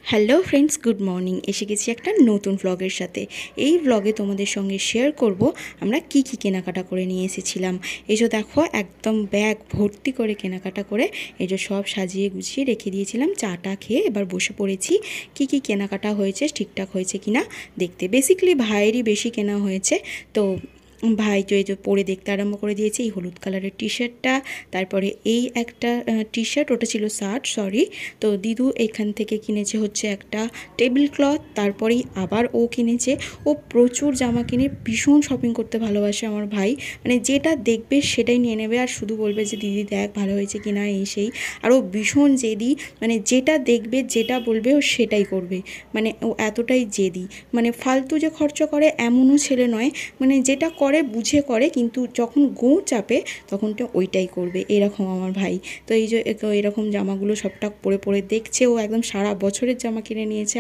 Hello friends, good morning. এসে গেছি একটা নতুন ব্লগের সাথে। এই ব্লগে তোমাদের সঙ্গে শেয়ার করব আমরা কি কেনাকাটা করে নিয়ে এসেছিলাম। এই যে দেখো, একদম ব্যাগ ভর্তি করে কেনাকাটা করে এই যে সব সাজিয়ে গুছিয়ে রেখে দিয়েছিলাম। চাটা খেয়ে এবার বসে পড়েছি কি কেনাকাটা হয়েছে, ঠিকঠাক হয়েছে কিনা দেখতে। বেসিক্যালি ভাইয়েরই বেশি কেনা হয়েছে। তো ভাই তো এই যে পরে দেখতে আরম্ভ করে দিয়েছে এই হলুদ কালারের টি শার্টটা, তারপরে এই একটা টি শার্ট, ওটা ছিল শার্ট সরি। তো দিদু এখান থেকে কিনেছে হচ্ছে একটা টেবিল ক্লথ, তারপরেই আবার ও কিনেছে। ও প্রচুর জামা কিনে, ভীষণ শপিং করতে ভালোবাসে আমার ভাই। মানে যেটা দেখবে সেটাই নিয়ে নেবে, আর শুধু বলবে যে দিদি দেখ ভালো হয়েছে কিনা এই সেই। আর ও ভীষণ জেদি, মানে যেটা দেখবে যেটা বলবে ও সেটাই করবে। মানে ও এতটাই জেদি, মানে ফালতু যে খরচা করে এমনও ছেলে নয়। মানে যেটা করে বুঝে করে, কিন্তু যখন গোঁ চাপে তখন তো ওইটাই করবে, এরকম আমার ভাই। তো এই যে এরকম জামাগুলো সবটা পরে পরে দেখছে, ও একদম সারা বছরের জামা কিনে নিয়েছে।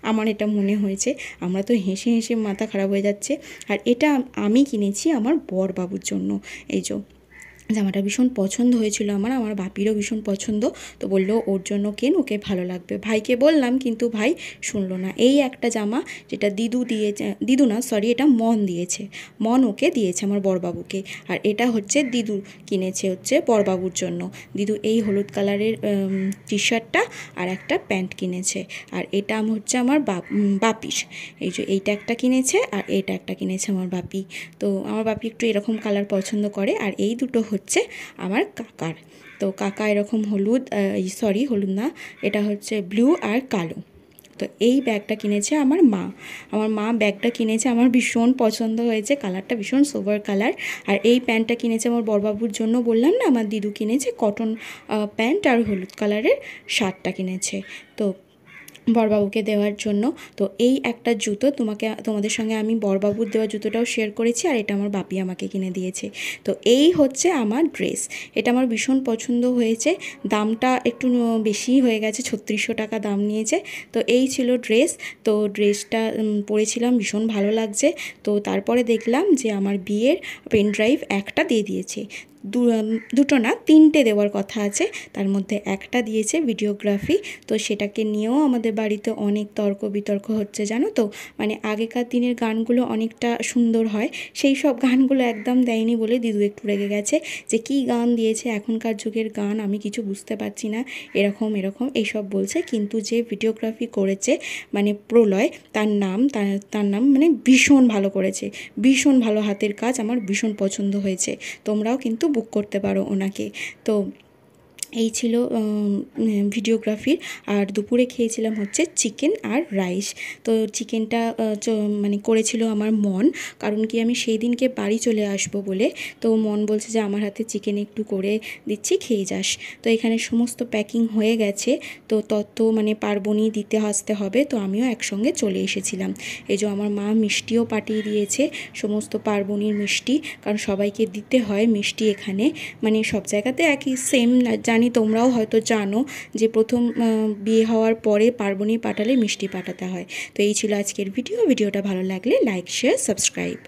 আমার এটা মনে হয়েছে, আমরা তো হেসে হেসে মাথা খারাপ হয়ে যাচ্ছে। আর এটা আমি কিনেছি আমার বর বাবুর জন্য। এই যে জামাটা ভীষণ পছন্দ হয়েছিল আমার বাপিরও ভীষণ পছন্দ। তো বললো ওর জন্য কেন, ওকে ভালো লাগবে। ভাইকে বললাম, কিন্তু ভাই শুনলো না। এই একটা জামা যেটা দিদু না সরি, এটা মন দিয়েছে, মন ওকে দিয়েছে আমার বড়বাবুকে। আর এটা হচ্ছে দিদু কিনেছে হচ্ছে বড়বাবুর জন্য। দিদু এই হলুদ কালারের টি শার্টটা আর একটা প্যান্ট কিনেছে। আর এটা হচ্ছে আমার বাপির। এই যে এইটা একটা কিনেছে আর এটা একটা কিনেছে আমার বাপি। তো আমার বাপি একটু এরকম কালার পছন্দ করে। আর এই দুটো হচ্ছে আমার কাকার। তো কাকা এরকম হলুদ না, এটা হচ্ছে ব্লু আর কালো। তো এই ব্যাগটা কিনেছে আমার মা ব্যাগটা কিনেছে, আমার ভীষণ পছন্দ হয়েছে, কালারটা ভীষণ সোবার কালার। আর এই প্যান্টটা কিনেছে আমার বড়বাবুর জন্য, বললাম না আমার দিদু কিনেছে কটন প্যান্ট আর হলুদ কালারের শার্টটা কিনেছে তো বড়বাবুকে দেওয়ার জন্য। তো এই একটা জুতো তোমাদের সঙ্গে আমি বড়বাবুর দেওয়া জুতোটাও শেয়ার করেছি, আর এটা আমার বাপি আমাকে কিনে দিয়েছে। তো এই হচ্ছে আমার ড্রেস, এটা আমার ভীষণ পছন্দ হয়েছে। দামটা একটু বেশি হয়ে গেছে, 3600 টাকা দাম নিয়েছে। তো এই ছিল ড্রেস। তো ড্রেসটা পরেছিলাম, ভীষণ ভালো লাগছে। তো তারপরে দেখলাম যে আমার বিয়ের পেন ড্রাইভ একটা দিয়ে দিয়েছে। দুটো না, তিনটে দেওয়ার কথা আছে, তার মধ্যে একটা দিয়েছে ভিডিওগ্রাফি। তো সেটাকে নিয়েও আমাদের বাড়িতে অনেক তর্ক বিতর্ক হচ্ছে, জানো তো। মানে আগেকার দিনের গানগুলো অনেকটা সুন্দর হয়, সেই সব গানগুলো একদম দেয়নি বলে দিদু একটু রেগে গেছে যে কি গান দিয়েছে, এখনকার যুগের গান আমি কিছু বুঝতে পারছি না, এরকম এইসব বলছে। কিন্তু যে ভিডিওগ্রাফি করেছে মানে প্রলয়, তার নাম মানে ভীষণ ভালো করেছে, ভীষণ ভালো হাতের কাজ, আমার ভীষণ পছন্দ হয়েছে। তোমরাও কিন্তু বুক করতে পারো ওনাকে। তো এই ছিল ভিডিওগ্রাফির। আর দুপুরে খেয়েছিলাম হচ্ছে চিকেন আর রাইস। তো চিকেনটা মানে করেছিল আমার মন, কারণ কি আমি সেই দিনকে বাড়ি চলে আসবো বলে। তো মন বলছে যে আমার হাতে চিকেন একটু করে দিচ্ছি, খেয়ে যাস। তো এখানে সমস্ত প্যাকিং হয়ে গেছে, তো তত মানে পার্বণী দিতে আসতে হবে। তো আমিও একসঙ্গে চলে এসেছিলাম। এই যে আমার মা মিষ্টিও পাঠিয়ে দিয়েছে, সমস্ত পার্বণীর মিষ্টি, কারণ সবাইকে দিতে হয় মিষ্টি এখানে। মানে সব জায়গাতে একই সেম জানি, তোমরাও হয়তো জানো যে প্রথম বিয়ে হওয়ার পরে পার্বণী পাঠালে মিষ্টি পাঠাতে হয়। তো এই ছিল আজকের ভিডিওটা ভালো লাগলে লাইক শেয়ার সাবস্ক্রাইব।